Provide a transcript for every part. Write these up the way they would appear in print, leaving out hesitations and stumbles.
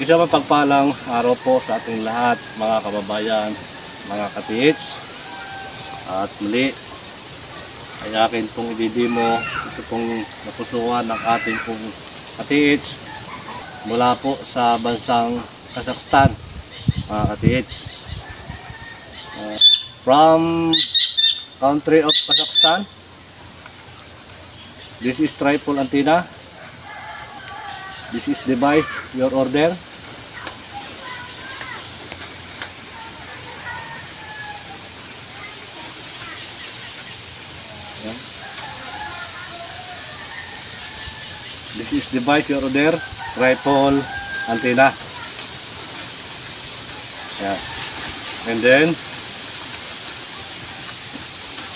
Isang mapagpalang araw po sa ating lahat, mga kababayan, mga ka-TH. At muli ay akin pong ididemo ito pong napusuan ng ating pong ka-TH mula po sa bansang Kazakhstan, mga ka-TH. From country of Kazakhstan, this is tripole antenna. This is device, your order. This is device, your order, tripole antenna. Yeah. And then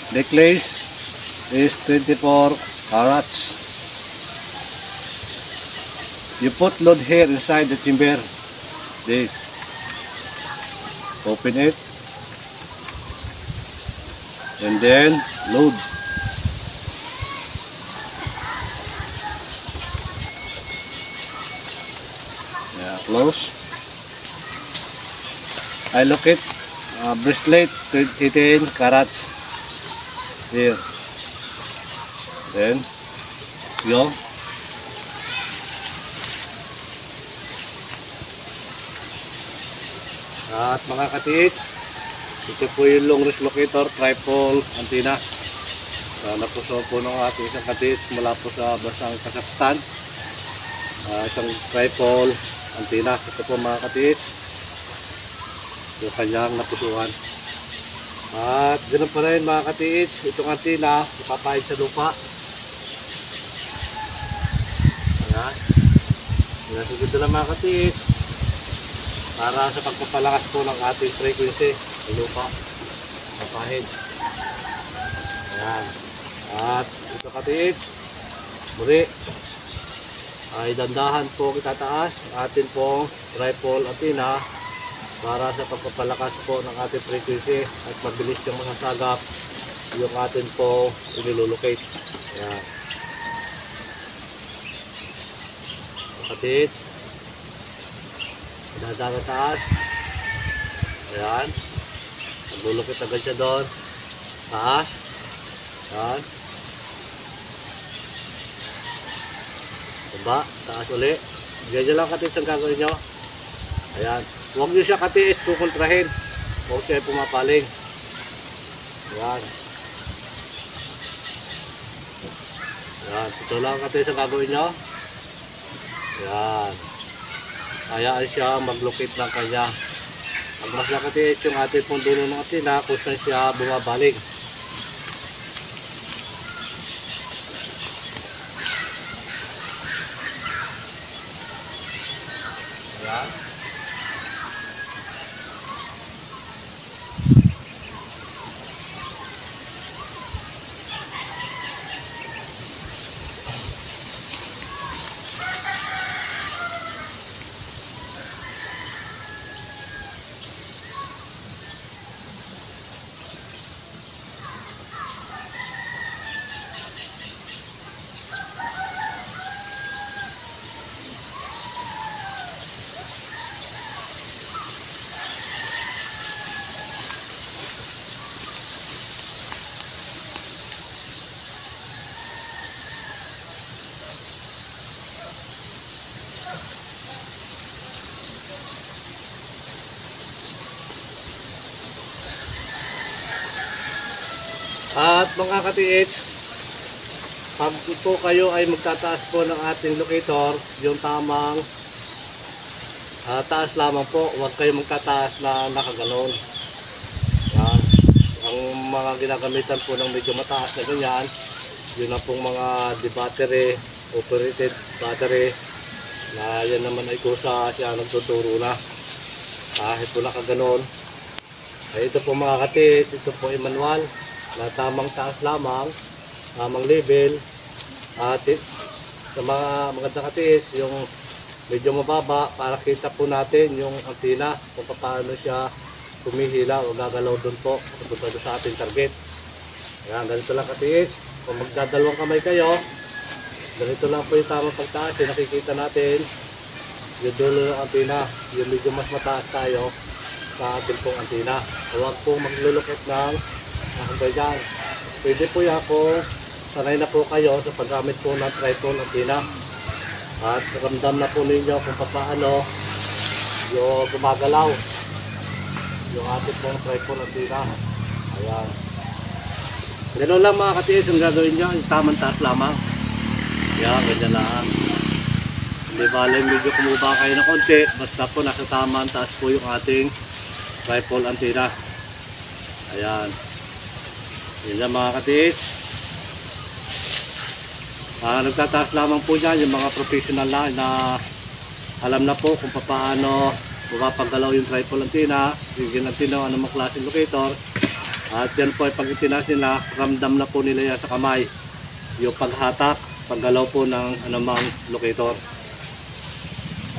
necklace is 24 carats. You put load here inside the chamber. This. Open it. And then load. Yeah, close. I look it. Bracelet 18 carats. Here. Then go. At mga ka-TH, ito po yung long range locator tripole antenna. Napuso po ng ating isang ka-TH mula po sa bansang Kazakhstan. Isang tripole antenna. Ito po mga ka-TH, yung kanyang napusuan. At ganoon pa rin mga ka-TH, itong antenna ipapahid sa lupa. Ayan. Nasigod na lang mga ka-TH para sa pagpapalakas po ng ating frequency sa lupa, kapahid. Ayan. At ito ka-TH, muli ay dandahan po itataas atin pong tripole antenna para sa pagpapalakas po ng ating frequency at mabilis yung masasagap yung atin po inilolocate. Ayan. Ka-TH, dadaan taas. Ayan. Maglulukit agad siya doon. Taas. Ayan. Baba. Taas uli. Ganyan lang ka-TH ang gagawin nyo. Ayan. Huwag nyo siya ka-TH kukontrahin. Huwag siya pumapaling. Ayan. Ayan. Ito lang ka-TH ang gagawin nyo. Ayan. Hayaan siya mag-locate ng kanya. Pag mas nakatiit yung ating pong dulo ng antenna kung saan siya bumabaling. Ayan. At mga ka-TH, pag po kayo ay magtataas po ng ating locator, yung tamang taas lamang po, huwag kayo magtataas na nakaganon. Yan. Ang mga ginagamitan po ng medyo mataas na ganyan, yun na pong mga battery, operated battery, na yan naman ay kusa siya nagtuturo na. Kahit po nakaganon. Ay ito po mga ka-TH, ito po ay manual na tamang taas lamang, tamang level. At sa mga magandang ka-TH, yung medyo mababa para kita po natin yung antenna kung paano siya humihila o gagalaw doon po papunta sa ating target. Ayan, ganito lang ka-TH. Kung magdadalawang kamay kayo, ganito lang po yung tamang pagtaas. Nakikita natin yung dulo ng antena, yung medyo mas mataas tayo sa ating pong antena. Huwag pong maglulukit ng hanggang dyan. Pwede po yan kung sanay na po kayo sa paggamit po ng tripod antena. At ramdam na po ninyo kung paano yung gumagalaw yung ating pong tripod antena. Ayan. Ganoon lang mga katiis yung gagawin nyo, yung tamang taas lamang. Ayan, ganyan lang. Hindi bale, medyo kumuba kayo ng konti, basta po nasa tamang taas po yung ating tripod antena. Ayan. Yan lang mga katiis. Nagtataas lamang po dyan yung mga professional na alam na po kung paano mapapagalaw yung tripod antena, yung antena, anumang klaseng locator. At yan po ay pag itinaas nila, ramdam na po nila yan sa kamay yung paghatak, paggalaw po ng anumang locator.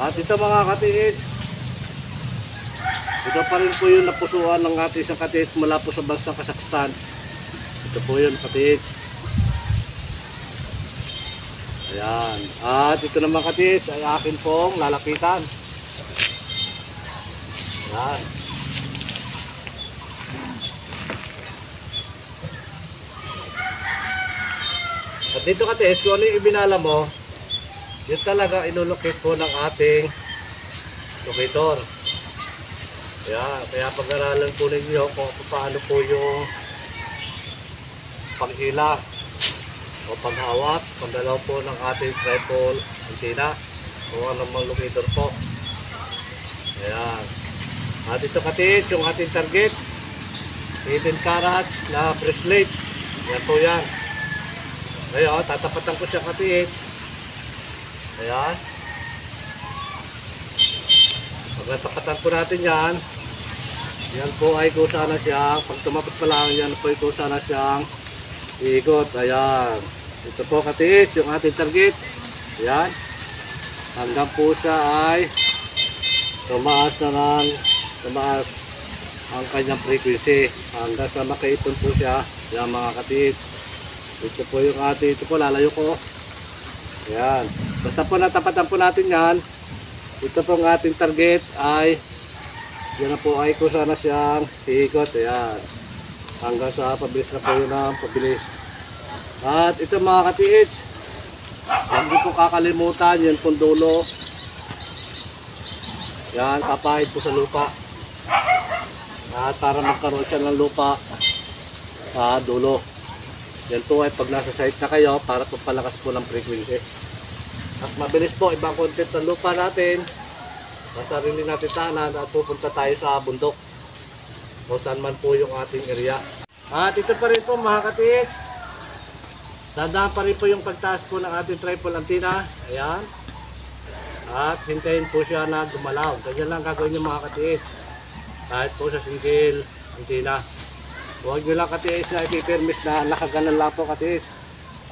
At ito mga katiis, ito pa rin po yung napusuan ng ating isang katiis mula po sa bansang Kazakhstan. Ito po yun katiis. Ayan. At ito naman katiis ay akin pong lalapitan. Ayan. At dito katiis, kung ano yung ibinala mo, yun talaga inulukit po ng ating locator. Kaya pag-aralan po ninyo kung paano po yung paghila o paghawak, pagdalaw po ng ating tripod antena o anumang locator po. Ayan. At ito katiis, yung ating target, 18 carats na bracelet. Yan po yan. Ngayon, tatapatan ko siya katiis. Ayan. Pag natapatan po natin yan, yan po ay kusa na siyang, pag tumapat pa lang, yan po ay kusa na siyang ikot. Ayan. Ito po katiis, yung ating target. Ayan. Hanggang po siya ay tumaas ang kanyang frequency. Hanggang sa makaipon po siya. Ayan mga katiis. Ito po yung ating, ito po lalayo ko. Ayan. Basta po natapatan po natin yan. Ito po ang ating target ay, yan na po ay kusa na siyang iikot. Ayan. Hanggang sa pabilis na po yun ang pabilis. At ito mga katiis, hindi po kakalimutan yan pong dulo. Yan, kapahid po sa lupa. At para magkaroon siya ng lupa sa dulo. Yan po ay pag nasa site na kayo para po palakas po ng frequency. At mabilis po ibang content ng lupa natin. Nasa sarili natin tahanan at pupunta tayo sa bundok. O saan man po yung ating area. At ito pa rin po mga katiis. Dadaan pa rin po yung pagtaas po ng ating tripod antena. Ayan. At hintayin po siya na gumalaw. Ganyan lang gagawin yung mga katiis. Kahit po sa single antena. Huwag nyo lang katiis na ipipermis na nakaganan lang po katiis.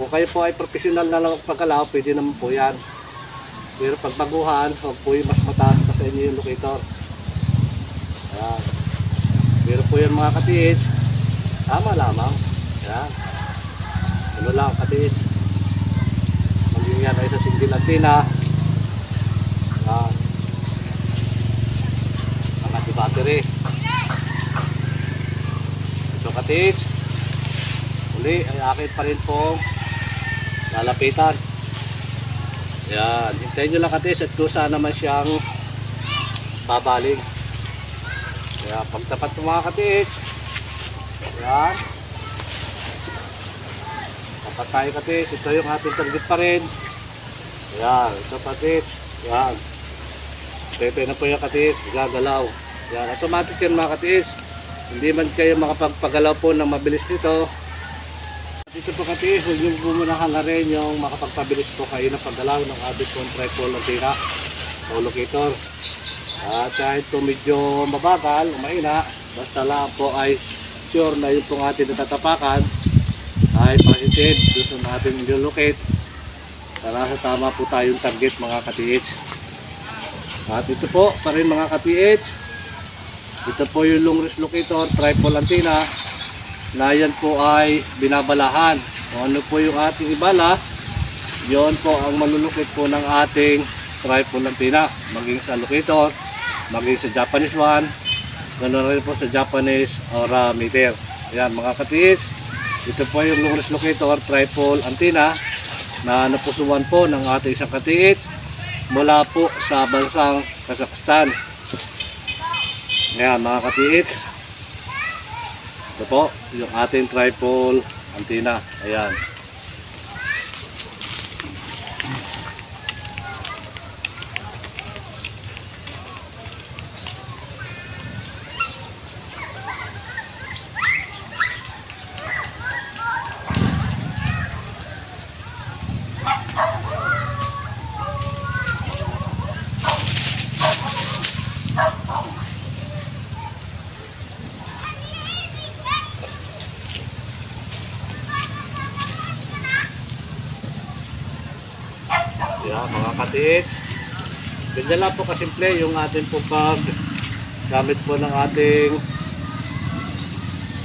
Kung kayo po ay professional na lang pagkalaw, pwede naman po yan. Pero pag baguhan, huwag po yung mas mataas pa sa inyo yung locator. Ayan. Pero po yan mga katiis, tama lamang. Ayan. Ano lang katiis. Maging yan ay sa single antena. Ayan. Ang ating battery. Ito katiis. Uli ay akin pa rin pong lalapitan. Yan, hintayin nyo lang katiis at kusa naman siyang babaling. Kaya pagtapat ng mga katiis, yan, tapat tayo katiis. Ito yung ating target pa rin. Yan, ito katiis. Yan, pepe na po yung katiis, gagalaw. Yan, automatic yan mga katiis. Hindi man kayo makapagpagalaw po ng mabilis nito. Dito po katiis, huwag nyo po muna hangarin yung makapagpabilis po kayo ng paggalaw ng ating pong tripod antena o locator. At kahit po medyo mabagal o mahina, basta lang po ay sure na yung pong ating natatapakan ay positive doon sa ating nilolocate para sa tama po tayong target mga katiis. At ito po pa rin mga katiis, ito po yung long range locator tripod antena na yan po ay binabalahan. Kung ano po yung ating ibala, yon po ang malulukit po ng ating tripod antenna, maging sa locator, maging sa Japanese one, ganoon rin po sa Japanese aura meter. Ayan mga katiits, ito po yung long-range locator tripod antenna na napusuan po ng ating isang katiits mula po sa bansang Kazakhstan. Ayan mga katiits, ito po yung ating tripod antenna. Ayan. Ayan mga katiits, ganyan lang po kasimple yung ating po pag gamit po ng ating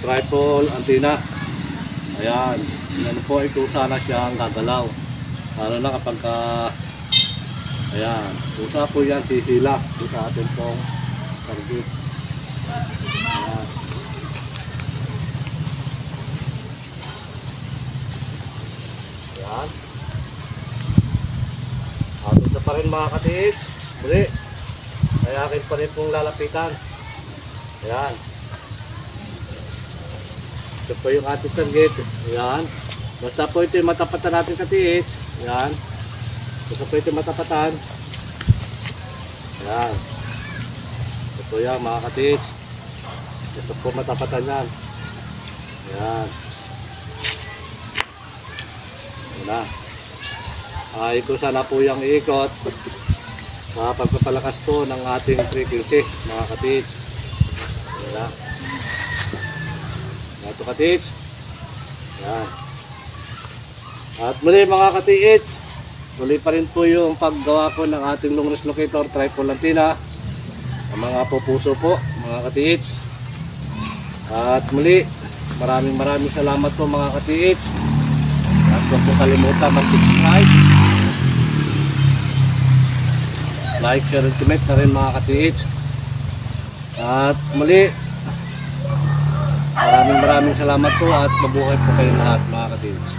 tripod antenna. Ayan, yan po ito sana siyang gagalaw, lalo na kapag ayan, kusa po yan sisila sa ating pong target. Ayan. Ayan. At ito pa rin mga katiits, muli ay akin pa rin pong lalapitan. Ayan, ito po yung ating target. Ayan, basta po ito yung matapatan natin katiits. Ayan, basta po ito yung matapatan. Ayan, ito po yan mga katiits, ito po matapatan yan. Ayan, ayan na. Ay kung sana po yung iikot sa pagpapalakas po ng ating frequency mga katiits. Ayan. Ito katiits. Ayan. At muli mga katiits, muli pa rin po yung paggawa ko ng ating long-range locator tripod antenna. Ang mga pupuso po mga katiits. At muli maraming salamat po mga katiits. At huwag po kalimutan mag-subscribe, like, share, and comment na rin mga katiits. At muli maraming salamat po at mabuhay po kayong lahat mga katiits.